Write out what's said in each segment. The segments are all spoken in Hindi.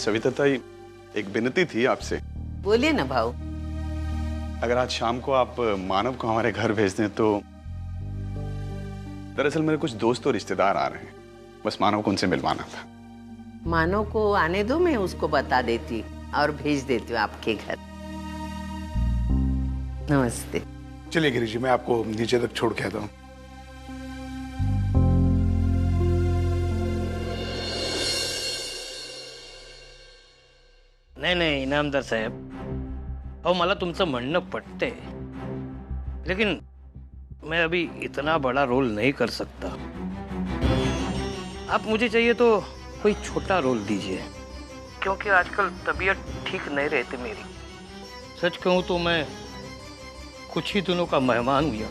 सविता ताई, एक विनती थी आपसे। बोलिए ना भाऊ। अगर आज शाम को आप मानव को हमारे घर भेज दें तो। दरअसल मेरे कुछ दोस्त और रिश्तेदार आ रहे हैं, बस मानव को उनसे मिलवाना था। मानव को आने दो, मैं उसको बता देती और भेज देती हूँ आपके घर। नमस्ते। चलिए गिरी जी, मैं आपको नीचे तक छोड़ के आता हूँ। नाही इनामदार साहेब, अहो मला तुमचं म्हणणं पटतंय, लेकिन मैं अभी इतना बड़ा रोल नहीं कर सकता। आप मुझे चाहिए तो कोई छोटा रोल दीजिए, क्योंकि आजकल तबीयत ठीक नहीं रहती मेरी। सच कहूं तो मैं कुछ ही दिनों का मेहमान हुआ।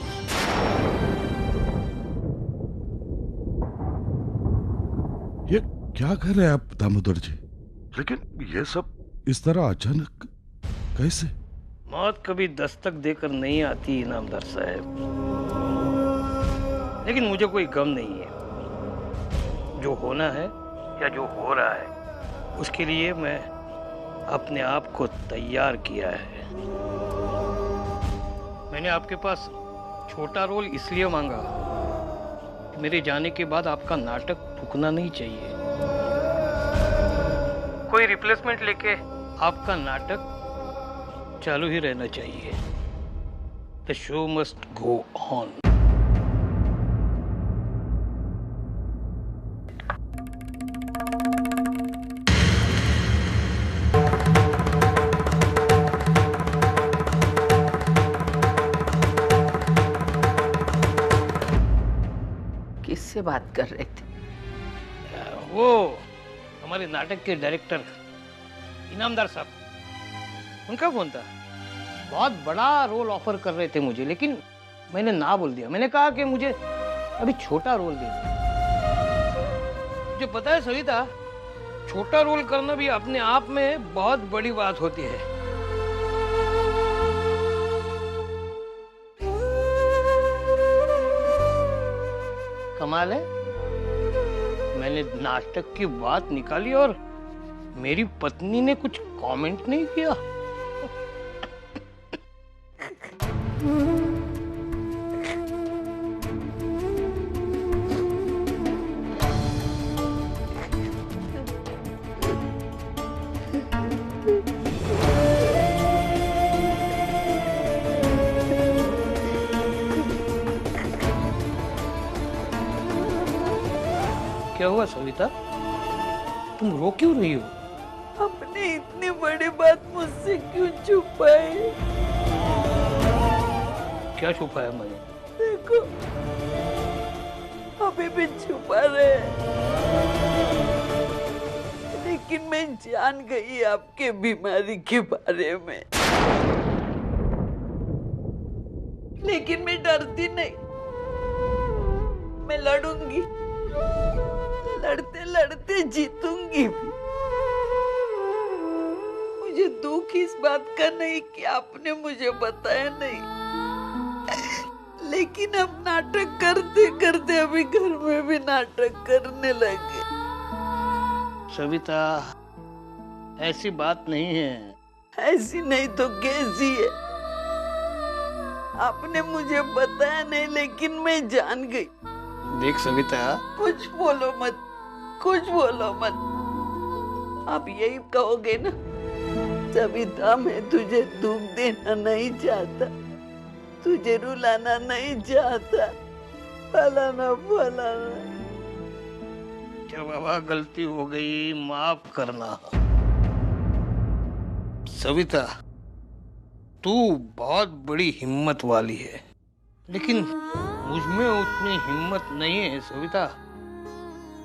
ये क्या कर रहे हैं आप दामोदर जी? लेकिन ये सब इस तरह अचानक कैसे? मौत कभी दस्तक देकर नहीं आती इनामदार साहब, लेकिन मुझे कोई गम नहीं है। जो होना है या जो हो रहा है, उसके लिए मैं अपने आप को तैयार किया है। मैंने आपके पास छोटा रोल इसलिए मांगा कि मेरे जाने के बाद आपका नाटक रुकना नहीं चाहिए। कोई रिप्लेसमेंट लेके आपका नाटक चालू ही रहना चाहिए। The show must go on. किससे बात कर रहे थे? वो हमारे नाटक के डायरेक्टर इनामदार साहब, उनका फोन था। बहुत बड़ा रोल ऑफर कर रहे थे मुझे, लेकिन मैंने ना बोल दिया। मैंने कहा कि मुझे अभी छोटा रोल दे दो। मुझे पता है सविता, छोटा रोल करना भी अपने आप में बहुत बड़ी बात होती है। कमाल है, मैंने नाटक की बात निकाली और मेरी पत्नी ने कुछ कमेंट नहीं किया। क्या हुआ सविता, तुम रो क्यों रही हो? आपने इतनी बड़ी बात मुझसे क्यों छुपाई? क्या छुपाया मैंने? देखो, अभी भी छुपा रहे हैं, लेकिन मैं जान गई आपके बीमारी के बारे में। लेकिन मैं डरती नहीं, मैं लड़ूंगी, लड़ते लड़ते जीतूंगी भी। मुझे दुख इस बात का नहीं कि आपने मुझे बताया नहीं, लेकिन अब नाटक करते करते अभी घर में भी नाटक करने लगे। सविता, ऐसी बात नहीं है। ऐसी नहीं तो कैसी है? आपने मुझे बताया नहीं, लेकिन मैं जान गई। देख सविता, कुछ बोलो मत, कुछ बोलो मत। आप यही कहोगे ना, सविता मैं तुझे दुख देना नहीं चाहता, तुझे रुलाना नहीं चाहता, फलाना फलाना। क्या बाबा, गलती हो गई, माफ करना। सविता, तू बहुत बड़ी हिम्मत वाली है, लेकिन मुझमें उतनी हिम्मत नहीं है सविता।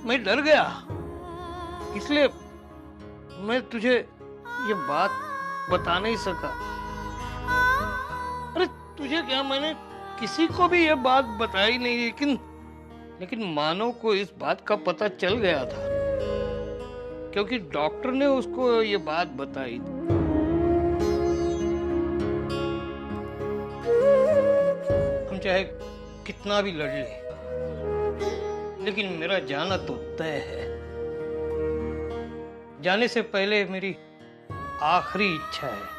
मैं डर गया, इसलिए मैं तुझे ये बात बता नहीं सका। अरे तुझे क्या, मैंने किसी को भी ये बात बताई नहीं, लेकिन मानव को इस बात का पता चल गया था, क्योंकि डॉक्टर ने उसको ये बात बताई। हम चाहे कितना भी लड़ ले, लेकिन मेरा जाना तो तय है। जाने से पहले मेरी आखिरी इच्छा है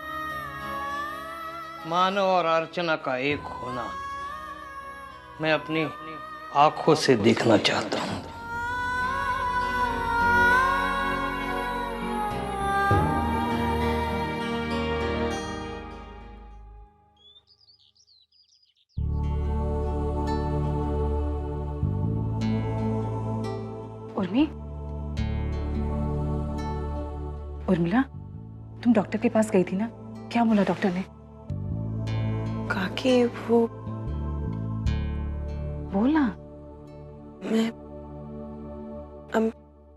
मानव और अर्चना का एक होना मैं अपनी आंखों से देखना चाहता हूं। उर्मिला, तुम डॉक्टर के पास गई थी ना? क्या बोला डॉक्टर ने? काकी वो बोला मैं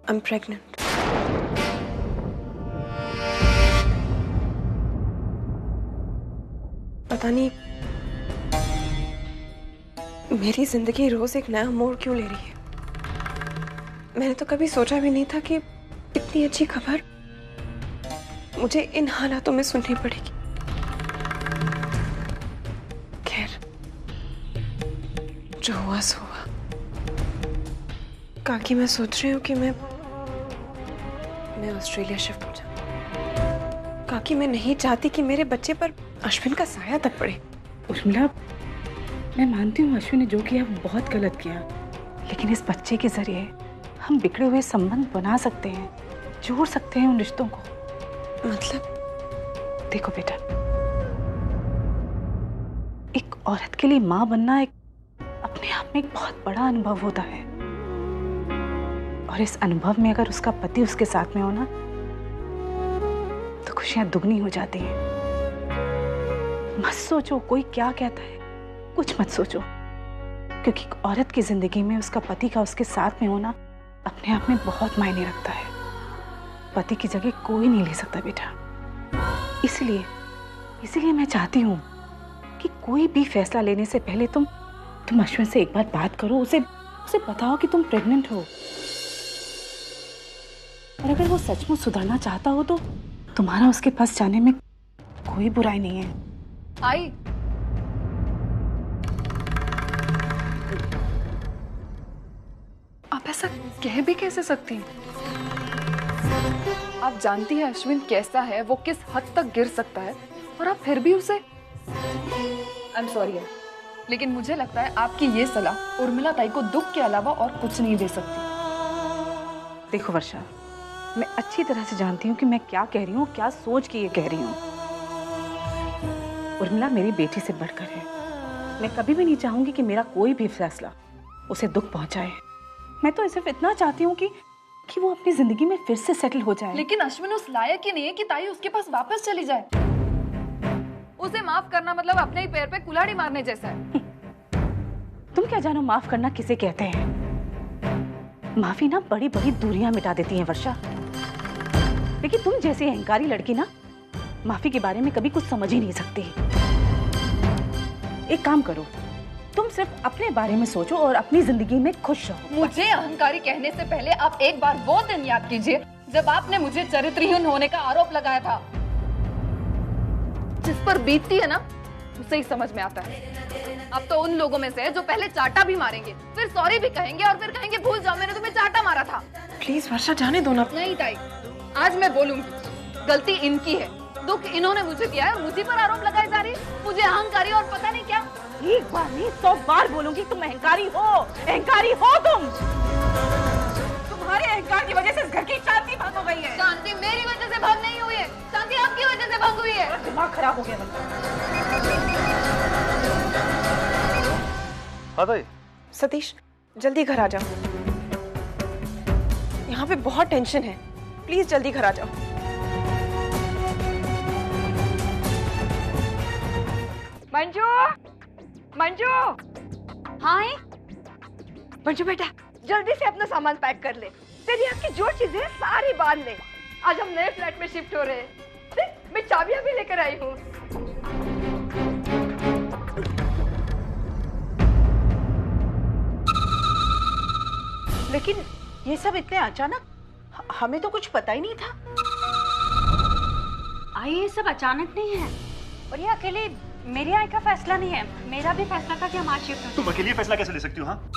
I'm pregnant। पता नहीं मेरी जिंदगी रोज एक नया मोड़ क्यों ले रही है। मैंने तो कभी सोचा भी नहीं था कि इतनी अच्छी खबर मुझे इन हालातों में सुननी पड़ेगी। खैर, जो हुआ सो हुआ। काकी, मैं सोच रही हूँ कि मैं ऑस्ट्रेलिया शिफ्ट हो जाऊँ। काकी, मैं नहीं चाहती कि मेरे बच्चे पर अश्विन का साया तक पड़े। उर्मिला, मैं मानती हूँ अश्विन ने जो किया वो बहुत गलत किया, लेकिन इस बच्चे के जरिए हम बिगड़े हुए संबंध बना सकते हैं, जोड़ सकते हैं उन रिश्तों को। मतलब? देखो बेटा, एक औरत के लिए माँ बनना एक अपने आप में एक बहुत बड़ा अनुभव होता है, और इस अनुभव में अगर उसका पति उसके साथ में हो ना, तो खुशियां दुगनी हो जाती हैं। मत सोचो कोई क्या कहता है, कुछ मत सोचो, क्योंकि एक औरत की जिंदगी में उसका पति का उसके साथ में होना अपने आप में बहुत मायने रखता है। पति की जगह कोई नहीं ले सकता बेटा। इसलिए मैं चाहती हूँ कि कोई भी फैसला लेने से पहले तुम अश्विन से एक बार बात करो, उसे बताओ कि तुम प्रेग्नेंट हो, और अगर वो सचमुच सुधरना चाहता हो तो तुम्हारा उसके पास जाने में कोई बुराई नहीं है। आई, आप ऐसा कह भी कैसे सकती हैं? आप जानती हैं अश्विन कैसा है, वो किस हद तक गिर सकता है, और आप फिर भी उसे आई एम सॉरी है, लेकिन मुझे लगता है आपकी ये सलाह उर्मिला ताई को दुख के अलावा और कुछ नहीं दे सकती। देखो वर्षा, मैं अच्छी तरह से जानती हूँ कि मैं क्या कह रही हूँ, क्या सोच के ये कह रही हूँ। उर्मिला मेरी बेटी से बढ़कर है। मैं कभी भी नहीं चाहूंगी कि मेरा कोई भी फैसला उसे दुख पहुंचाए। मैं तो सिर्फ इतना चाहती हूँ कि वो अपनी जिंदगी में फिर से सेटल हो जाए। लेकिन अश्विन उस लायक ही नहीं है कि ताई उसके पास वापस चली जाए। उसे माफ करना मतलब अपने ही पैर पे कुल्हाड़ी मारने जैसा है। तुम क्या जानो माफ करना किसे कहते हैं? माफी ना बड़ी बड़ी दूरियां मिटा देती है वर्षा, लेकिन तुम जैसी अहंकारी लड़की ना माफी के बारे में कभी कुछ समझ ही नहीं सकती। एक काम करो, तुम सिर्फ अपने बारे में सोचो और अपनी जिंदगी में खुश रहो। मुझे अहंकारी कहने से पहले आप एक बार वो दिन याद कीजिए जब आपने मुझे चरित्रहीन होने का आरोप लगाया था। जिस पर बीतती है ना, उसे ही समझ में आता है। अब तो उन लोगों में से जो पहले चाटा भी मारेंगे, फिर सॉरी भी कहेंगे, और फिर कहेंगे भूल जाओ मैंने तुम्हें चाटा मारा था। प्लीज वर्षा, जाने दो ना। नहीं ताई, आज मैं बोलूंगी, गलती इनकी है, दुख इन्होंने मुझे दिया है, मुझे पर आरोप लगाए जा रही है। मुझे अहंकारी और पता नहीं क्या। एक बार नहीं 100 बार बोलूंगी, तुम अहंकारी हो, अहंकारी हो तुम। तुम्हारे अहंकार की वजह से इस घर की शांति भंग हो गई है। शांति मेरी वजह से भंग नहीं हुई है, शांति आपकी वजह से भंग हुई है। दिमाग खराब हो गया। हाँ भाई। सतीश, जल्दी घर आ जाओ, यहाँ पे बहुत टेंशन है। प्लीज जल्दी घर आ जाओ। मंजू, मंजू। हाँ मंजू बेटा, जल्दी से अपना सामान पैक कर ले। तेरी आपकी जो चीजें हैं सारी बांध ले। आज हम नए फ्लैट में शिफ्ट हो रहे हैं। देख, मैं चाबियां भी लेकर आई हूँ। लेकिन ये सब इतने अचानक, हमें तो कुछ पता ही नहीं था। आई, ये सब अचानक नहीं है, और ये अकेले मेरी आई का फैसला नहीं है। मेरा भी फैसला था कि हम आज शिफ्ट हो। तुम अकेले फैसला कैसे ले सकती हो? हाँ,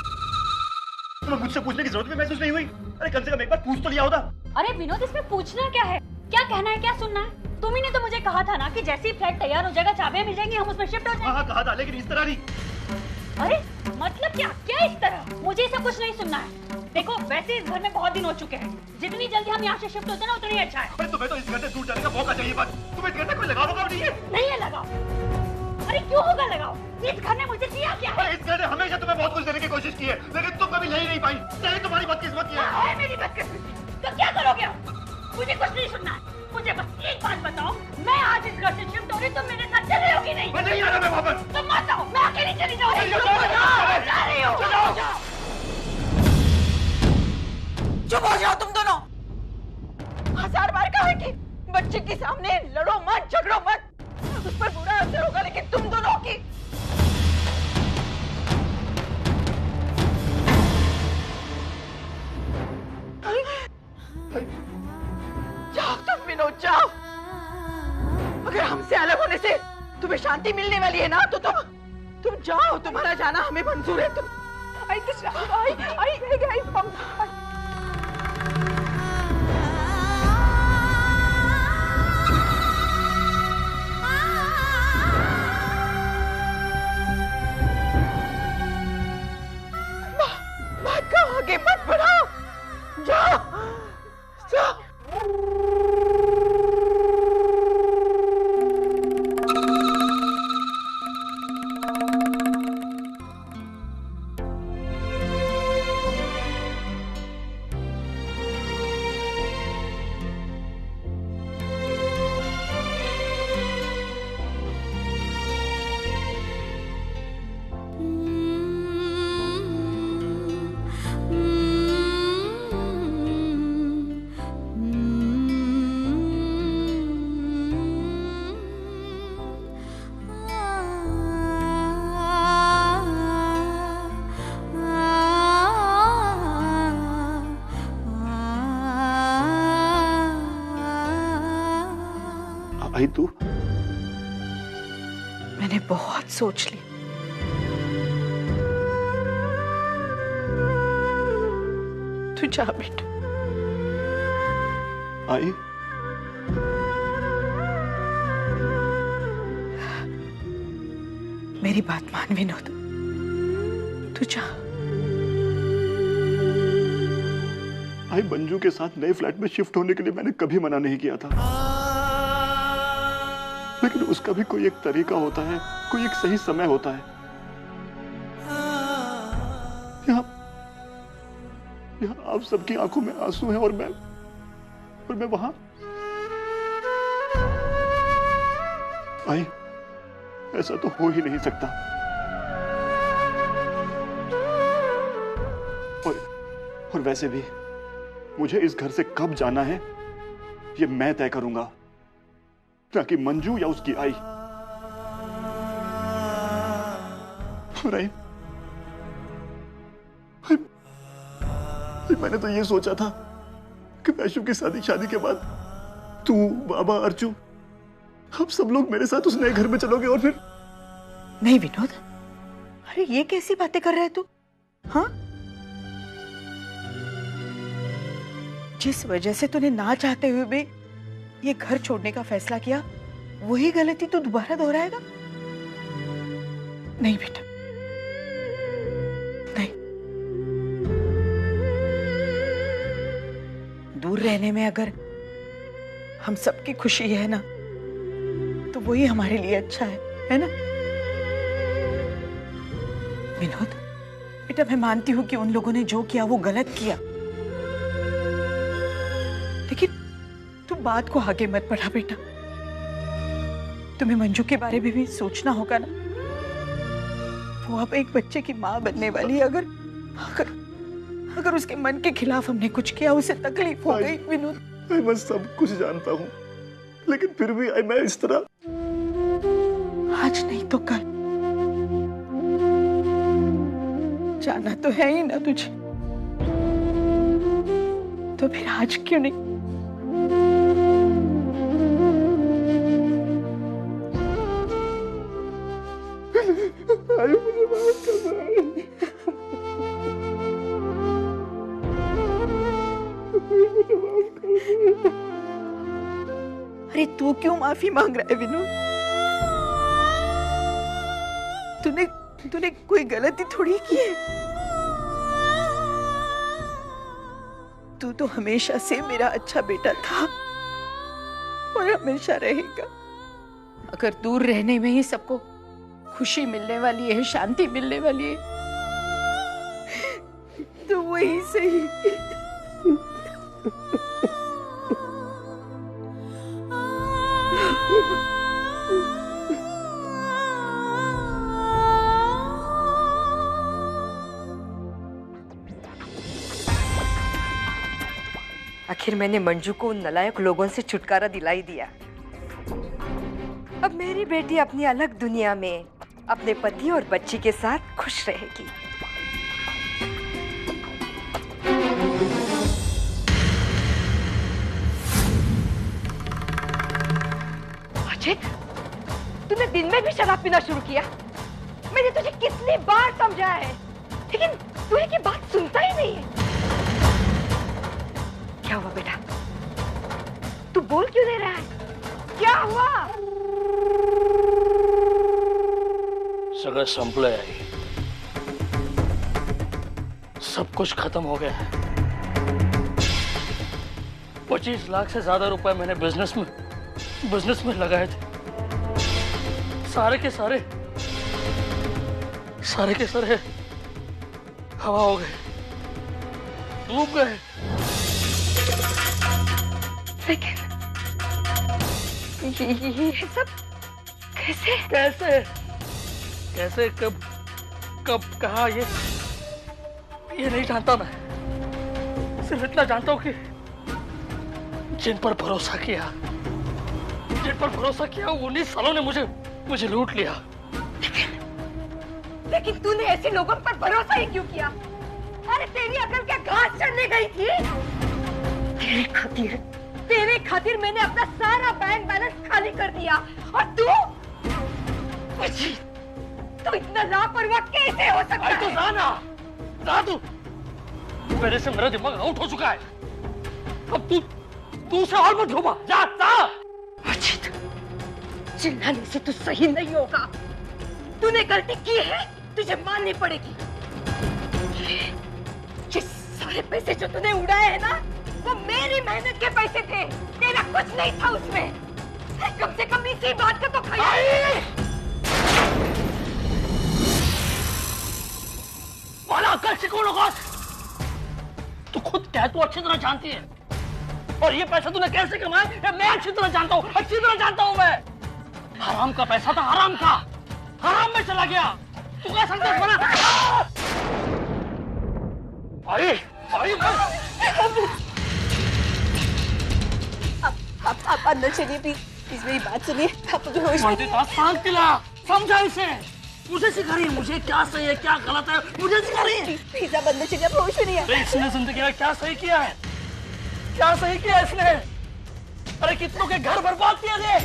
तुम्हें मुझसे पूछने की जरूरत भी महसूस नहीं हुई? अरे कम से कम एक बार पूछ तो लिया होता। अरे विनोद, इसमें पूछना क्या है? क्या कहना है, क्या सुनना है? तुम ही ने तो मुझे कहा था ना कि जैसे ही फ्लैट तैयार हो जाएगा, चाबियां मिल जाएंगी, हम उसमें शिफ्ट हो जाएंगे। हाँ कहा था, लेकिन इस तरह नहीं। अरे मतलब क्या क्या इस तरह? मुझे ये सब कुछ नहीं सुनना है। देखो वैसे इस घर में बहुत दिन हो चुके हैं, जितनी जल्दी हम यहाँ से शिफ्ट होते हैं ना उतनी अच्छा है। अरे तुम्हें तो इस घर से दूर जाने का मौका चाहिए बस। तुम्हें इस घर से कोई लगाव होगा नहीं है? नहीं है लगाव। अरे क्यों होगा लगाव? इस घर ने मुझे दिया क्या है? इस घर ने हमेशा तुम्हें बहुत कुछ देने की कोशिश की है, लेकिन तुम कभी ले ही नहीं पाई। यही तुम्हारी बदकिस्मती है। है मेरी बदकिस्मती। तो क्या करोगे? मुझे कुछ नहीं सुनना है। मुझे बस एक बात बताओ, मैं आज इस घर से शिफ्ट हो रही, तुम मेरे साथ चल रहे हो कि नहीं? मैं नहीं आ रहा, मैं वापस। तुम मत आओ, मैं अकेली चली जाऊंगी। चुप हो जाओ तुम दोनों। 1000 बार कहा है कि बच्चे के सामने लड़ो मत, झगड़ो मत। उस पर बुरा असर होगा, लेकिन तुम दोनों की। जाओ तुम विनोद, जाओ। अगर हमसे अलग होने से तुम्हें शांति मिलने वाली है ना, तो तुम जाओ। तुम्हारा जाना हमें मंजूर है। तुम आई। बात का आगे मत बढ़ाओ। जाओ जाओ। आई तू? मैंने बहुत सोच ली। तू जा बेटा। आई? मेरी बात मान विनोद, तू जा। आई, मंजू के साथ नए फ्लैट में शिफ्ट होने के लिए मैंने कभी मना नहीं किया था, लेकिन उसका भी कोई एक तरीका होता है, कोई एक सही समय होता है। यहाँ आप सबकी आंखों में आंसू हैं और मैं वहां। आई, ऐसा तो हो ही नहीं सकता। और वैसे भी मुझे इस घर से कब जाना है ये मैं तय करूंगा, ना कि मंजू या उसकी आई। मैंने तो ये सोचा था कि वैशु की शादी के बाद तू, बाबा, अर्जू, हम सब लोग मेरे साथ उस नए घर में चलोगे और फिर। नहीं विनोद, अरे ये कैसी बातें कर रहा है तू? हाँ, जिस वजह से तूने ना चाहते हुए भी ये घर छोड़ने का फैसला किया, वही गलती तू दोबारा दोहराएगा? नहीं बेटा, नहीं। दूर रहने में अगर हम सबकी खुशी है ना, तो वही हमारे लिए अच्छा है ना? विनोद बेटा, मैं मानती हूं कि उन लोगों ने जो किया वो गलत किया, लेकिन तू बात को आगे मत बढ़ा बेटा। तुम्हें मंजू के बारे में भी सोचना होगा ना। वो अब एक बच्चे की माँ बनने वाली है। अगर उसके मन के खिलाफ हमने कुछ किया, उसे तकलीफ हो गई। विनोद, मैं सब कुछ जानता हूँ, लेकिन फिर भी मैं इस तरह। आज नहीं तो कल जाना तो है ही ना तुझे, तो फिर आज क्यों नहीं? मुझे माफ कर दो। अरे तू क्यों माफी मांग रहा है विनोद? तूने कोई गलती थोड़ी की है। तू तो हमेशा से मेरा अच्छा बेटा था और हमेशा रहेगा। अगर दूर रहने में ही सबको खुशी मिलने वाली है, शांति मिलने वाली है, तो वही सही। आखिर मैंने मंजू को उन नालायक लोगों से छुटकारा दिला ही दिया। अब मेरी बेटी अपनी अलग दुनिया में अपने पति और बच्ची के साथ खुश रहेगी। अजित, तूने दिन में भी शराब पीना शुरू किया। मैंने तुझे कितनी बार समझाया है, लेकिन तू एक बात सुनता ही नहीं है। क्या हुआ बेटा? तू बोल क्यों नहीं रहा है? क्या हुआ? सगळं संपलंय आई, सब कुछ खत्म हो गया है। 25 लाख से ज्यादा रुपए मैंने बिजनेस में लगाए थे। सारे के सारे हवा हो गए, डूब गए। लेकिन ये सब कैसे कैसे कब कहा, ये नहीं जानता मैं। सिर्फ इतना जानता हूं कि जिन पर भरोसा किया वो 19 सालों ने मुझे लूट लिया। लेकिन तूने ऐसे लोगों पर भरोसा ही क्यों किया? अरे तेरी अकल क्या घास चढ़ने गई थी? तेरे खातिर मैंने अपना सारा बैंक बैलेंस खाली कर दिया, और तू इतना लापरवाह कैसे हो सकता है? तो जा तू। पहले से मेरा दिमाग आउट हो चुका है। अब तू उसे और मत घुमा। जा। अजित, चिल्लाने से तो सही नहीं होगा। तूने गलती की है, तुझे माननी पड़ेगी। ये सारे पैसे जो तूने उड़ाए हैं ना, वो मेरी मेहनत के पैसे थे। तेरा कुछ नहीं था उसमें। कम से कम इसी बात का तो ख्याल। तू खुद क्या, तू अच्छी तरह जानती है। और ये पैसा तूने कैसे कमाया मैं अच्छी तरह जानता हूँ। मैं हराम का पैसा था, हराम में चला गया। तू क्या समझा? आई आप अंदर चलिए प्लीज, मेरी बात सुनिए। आप शांत दिला, समझा इसे। मुझे सिखा रही है, मुझे क्या सही है क्या गलत है मुझे सिखा रही है। प्लीज आप अंदर चलिए, होश में नहीं आ। इसने जिंदगी में क्या सही किया है? इसने? अरे कितनों के घर बर्बाद किया गए,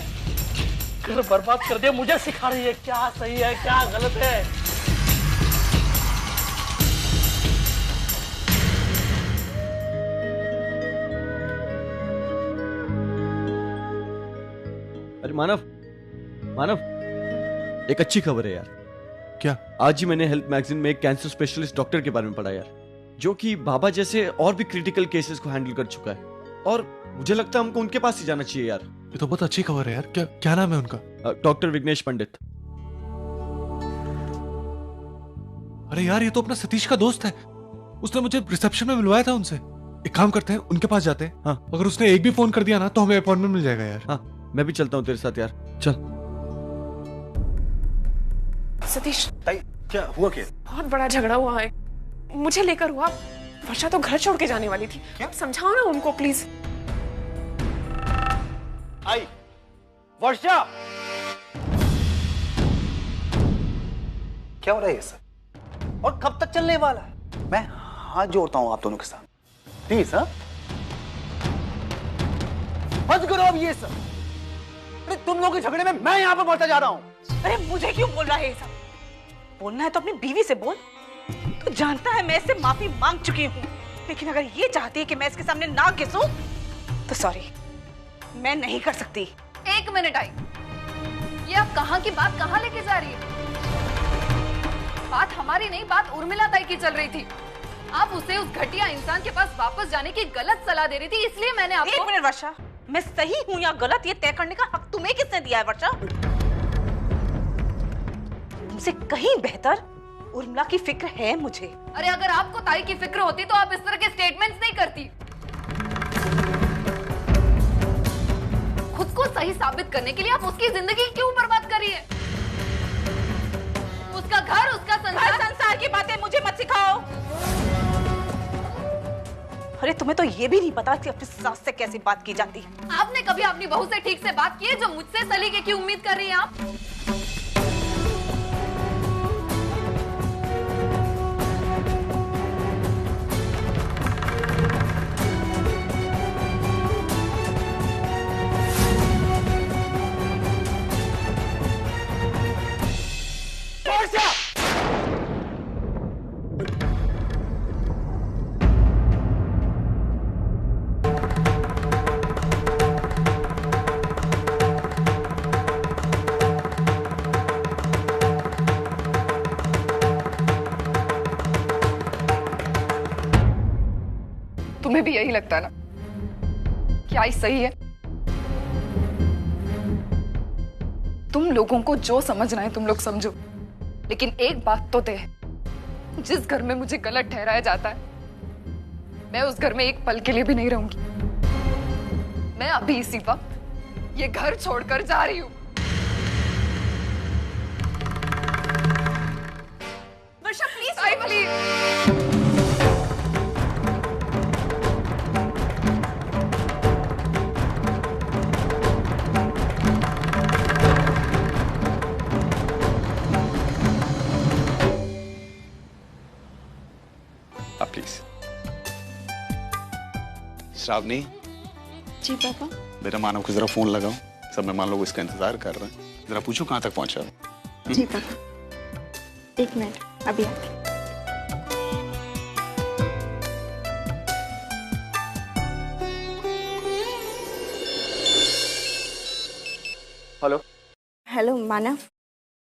घर बर्बाद कर दिया। मुझे सिखा रही है क्या सही है क्या गलत है। अरे मानव, एक अच्छी खबर है यार। क्या? आज ही मैंने हेल्थ मैगजीन में एक कैंसर स्पेशलिस्ट डॉक्टर के बारे में पढ़ा यार, जो कि बाबा जैसे और भी क्रिटिकल केसेस को हैंडल कर चुका है, और मुझे लगता है हमको उनके पास ही जाना चाहिए यार। ये तो बहुत अच्छी खबर है यार। क्या नाम है उनका? डॉक्टर विघ्नेश पंडित। अरे यार, ये तो अपना सतीश का दोस्त है। उसने मुझे रिसेप्शन में मिलवाया था उनसे। एक काम करते हैं, उनके पास जाते हैं। हाँ, अगर उसने एक भी फोन कर दिया ना तो हमें अपॉइंटमेंट मिल जाएगा यार। हाँ, मैं भी चलता हूँ तेरे साथ यार। चल। सतीश, क्या हुआ? क्या बहुत बड़ा झगड़ा हुआ है, मुझे लेकर हुआ। वर्षा तो घर छोड़ के जाने वाली थी। क्या? समझाओ ना उनको प्लीज। आई वर्षा, क्या हो रहा है ये सब? और कब तक चलने वाला है? मैं हाथ जोड़ता हूं आप दोनों के साथ, प्लीज। हाँ, बंद करो अब ये सब। अरे तुम लोगों के झगड़े में मैं यहां पर मरता जा रहा हूं। अरे मुझे क्यों बोल रहा है ये सब? बोलना है तो अपनी बीवी से बोल। तू जानता है मैं इससे माफी मांग चुकी हूँ, लेकिन अगर ये चाहती है कि मैं इसके सामने ना घिसूं तो सॉरी, मैं नहीं कर सकती। एक मिनट आई, ये आप कहाँ की बात कहाँ लेके जा रही है? बात हमारी नहीं, बात उर्मिला ताई की चल रही थी। आप उसे उस घटिया इंसान के पास वापस जाने की गलत सलाह दे रही थी, इसलिए मैंने आपको। एक मिनट वर्षा, मैं सही हूँ या गलत ये तय करने का हक तुम्हें किसने दिया है वर्षा? तुमसे कहीं बेहतर उर्मिला की फिक्र है मुझे। अरे अगर आपको ताई की फिक्र होती तो आप इस तरह के स्टेटमेंट्स नहीं करती। खुद को सही साबित करने के लिए आप उसकी जिंदगी क्यों बर्बाद कर रही है? उसका घर, उसका संसार की बातें मुझे मत सिखाओ। अरे तुम्हें तो ये भी नहीं पता कि अपनी सास से कैसे बात की जाती है। आपने कभी अपनी बहू से ठीक से बात की है जो मुझसे सलीके की उम्मीद कर रही हैं आप? तुम्हें भी यही लगता है ना? क्या ही सही है? तुम लोगों को जो समझना है तुम लोग समझो, लेकिन एक बात तो तय है, जिस घर में मुझे गलत ठहराया जाता है मैं उस घर में एक पल के लिए भी नहीं रहूंगी। मैं अभी इसी वक्त ये घर छोड़कर जा रही हूँ। वर्षा प्लीज, आई प्लीज। प्लीज। श्रावणी। जी पापा। बेटा मानव को जरा फोन लगाओ, सब मेहमान लोग इसका इंतजार कर रहे हैं। जरा पूछो कहाँ तक पहुंचा। जी पापा, एक मिनट, अभी आती। हेलो। हेलो मानव।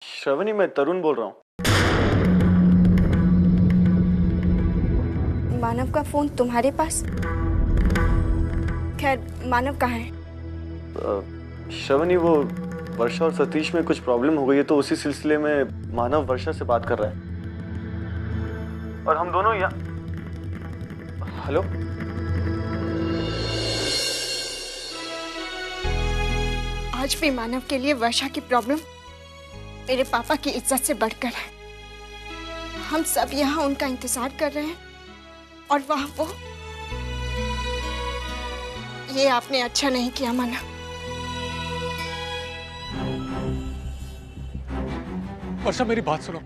श्रवणी, मैं तरुण बोल रहा हूँ। मानव का फोन तुम्हारे पास? खैर, मानव कहाँ है? श्रवणी, वो वर्षा और सतीश में कुछ प्रॉब्लम हो गई है, तो उसी सिलसिले में मानव वर्षा से बात कर रहा है और हम दोनों यहाँ। हेलो। आज भी मानव के लिए वर्षा की प्रॉब्लम मेरे पापा की इज्जत से बढ़कर है। हम सब यहाँ उनका इंतजार कर रहे हैं और वहाँ वो। ये आपने अच्छा नहीं किया मानव। वर्षा मेरी बात सुनो,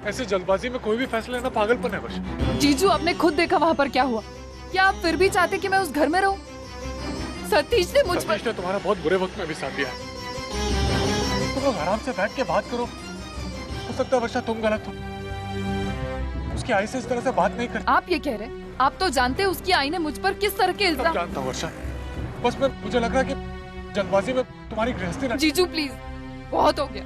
ऐसे जल्दबाजी में कोई भी फैसला लेना पागलपन है वर्षा। जीजू, आपने खुद देखा वहाँ पर क्या हुआ। क्या आप फिर भी चाहते कि मैं उस घर में रहूं? सतीश ने मुझ पर। सतीश ने तुम्हारा बहुत बुरे वक्त में भी साथ दिया है। तुम लोग आराम से बैठ के बात करो। हो सकता है वर्षा तुम गलत हो, उसकी आई से इस तरह से बात नहीं करती। आप ये कह रहे हैं? आप तो जानते हैं उसकी आई ने मुझ पर किस तरह के इल्जाम। जानता हूँ वर्षा, बस मुझे लग रहा है कि जल्दबाजी में तुम्हारी गृहस्थी ना। जीजू प्लीज, बहुत हो गया,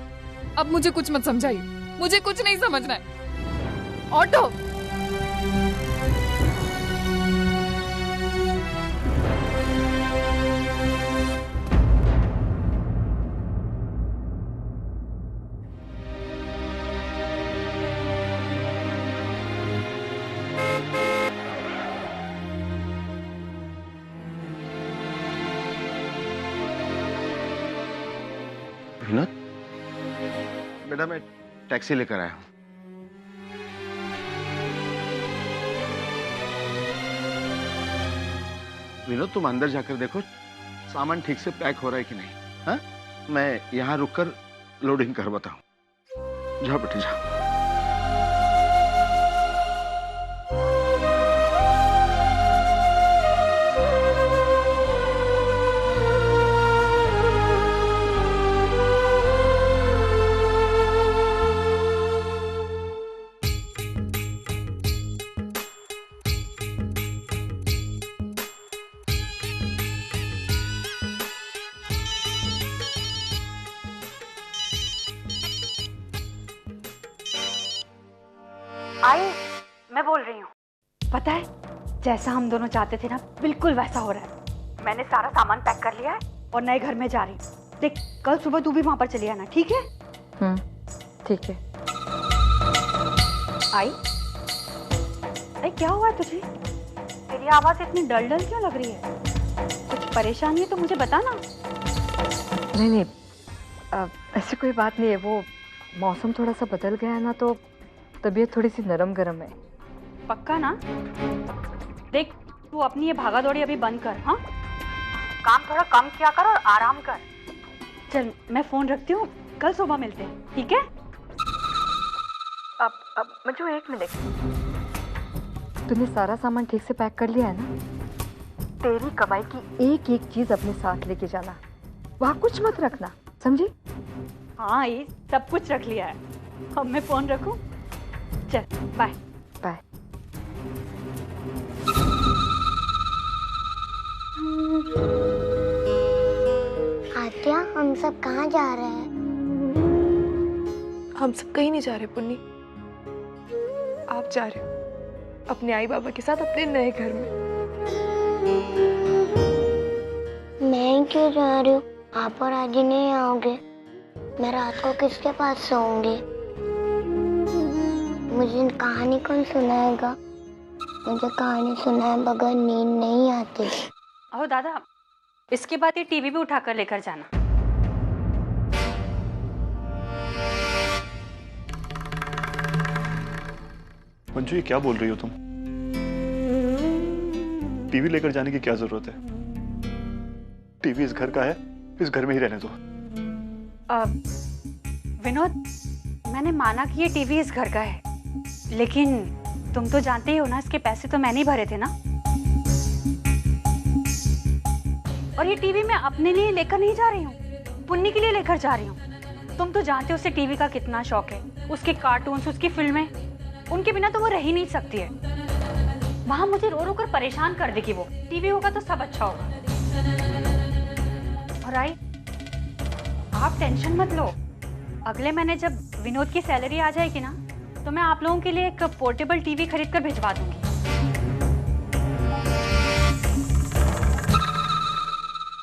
अब मुझे कुछ मत समझाइए, मुझे कुछ नहीं समझना है। ऑटो। विनोद, बेटा मैं टैक्सी लेकर आया हूँ। विनोद, तुम अंदर जाकर देखो सामान ठीक से पैक हो रहा है कि नहीं। हाँ, मैं यहाँ रुककर लोडिंग कर बताऊं। जाओ बेटे जाओ। आई, मैं बोल रही हूँ। पता है, जैसा हम दोनों चाहते थे ना, बिल्कुल वैसा हो रहा है। मैंने सारा सामान पैक कर लिया है और नए घर में जा रही हूँ। देख, कल सुबह तू भी वहां पर चली आना, ठीक है? ठीक है। आई, अरे क्या हुआ है तुझे? तेरी आवाज इतनी डल डल क्यों लग रही है? कुछ परेशानी है तो मुझे बता ना। नहीं, ऐसी कोई बात नहीं है। वो मौसम थोड़ा सा बदल गया है ना, तो तबीयत थोड़ी सी नरम गरम है। पक्का ना? देख, तू अपनी ये भागा दौड़ी अभी बंद कर। हाँ, काम थोड़ा कम किया कर और आराम कर। चल, मैं फोन रखती हूँ, कल सुबह मिलते हैं, ठीक है? अब मंजू, एक मिनट। तूने सारा सामान ठीक से पैक कर लिया है ना? तेरी कमाई की एक एक चीज अपने साथ लेके जाना, वहाँ कुछ मत रखना, समझी? हाँ, ये सब कुछ रख लिया है। अब मैं फोन रखूं? चल, बाय बाय। आत्या, हम सब कहाँ जा रहे हैं? हम सब कहीं नहीं जा रहे पुन्नी। आप जा रहे हो अपने आई बाबा के साथ अपने नए घर में। मैं क्यों जा रही हूँ? आप और आजी नहीं आओगे? मैं रात को किसके पास सोऊंगी? मुझे कहानी कौन सुनाएगा? मुझे कहानी सुनाए बगैर नींद नहीं आती। ओ दादा, इसके बाद ये टीवी भी उठाकर लेकर जाना। मंजू, ये क्या बोल रही हो तुम? टीवी लेकर जाने की क्या जरूरत है? टीवी इस घर का है, इस घर में ही रहने दो। विनोद, मैंने माना कि ये टीवी इस घर का है, लेकिन तुम तो जानते ही हो ना, इसके पैसे तो मैंने ही भरे थे ना। और ये टीवी मैं अपने लिए लेकर नहीं जा रही हूँ, पुन्नी के लिए लेकर जा रही हूँ। तुम तो जानते हो उसे टीवी का कितना शौक है, उसके कार्टून्स, उसकी फिल्में, उनके बिना तो वो रह ही नहीं सकती है। वहां मुझे रो रो कर परेशान कर देगी वो। टीवी होगा तो सब अच्छा होगा। और आई, आप टेंशन मत लो। अगले महीने जब विनोद की सैलरी आ जाएगी ना, तो मैं आप लोगों के लिए एक पोर्टेबल टीवी खरीद कर भिजवा दूंगी।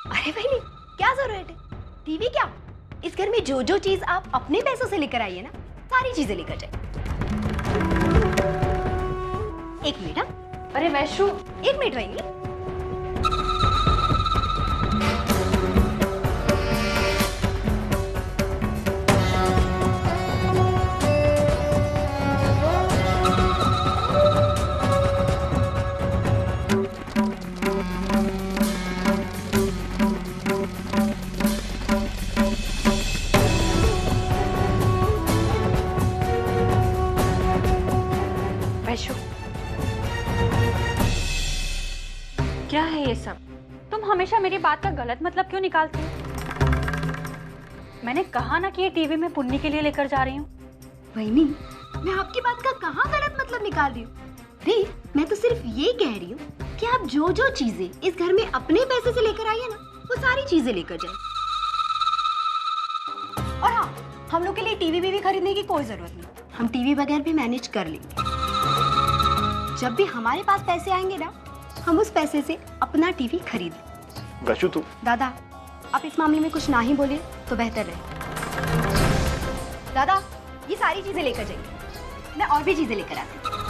अरे भाई, क्या जरूरत है टीवी? क्या इस घर में जो जो चीज आप अपने पैसों से लेकर आइए ना, सारी चीजें लेकर जाइए। एक मिनट। हाँ, अरे वैशु, एक मिनट वहीनी। वैशु, क्या है ये सब? तुम हमेशा मेरी बात का गलत मतलब क्यों निकालते हो? मैंने कहा ना कि ये टीवी मैं पुन्नी के लिए लेकर जा रही हूँ। वहीनी, मैं आपकी बात का कहाँ गलत मतलब निकाल रही हूँ? रे, मैं तो सिर्फ ये कह रही हूँ कि आप जो जो चीजें इस घर में अपने पैसे से लेकर आइए ना, वो सारी चीजें लेकर जाए। और हाँ, हम लोग के लिए टीवी भी खरीदने की कोई जरूरत नहीं, हम टीवी बगैर भी मैनेज कर लेंगे। जब भी हमारे पास पैसे आएंगे ना, हम उस पैसे से अपना टीवी खरीद लें। वैशु, तू दादा, आप इस मामले में कुछ ना ही बोलिए तो बेहतर है। दादा, ये सारी चीजें लेकर जाइए, मैं और भी चीजें लेकर आती हूँ।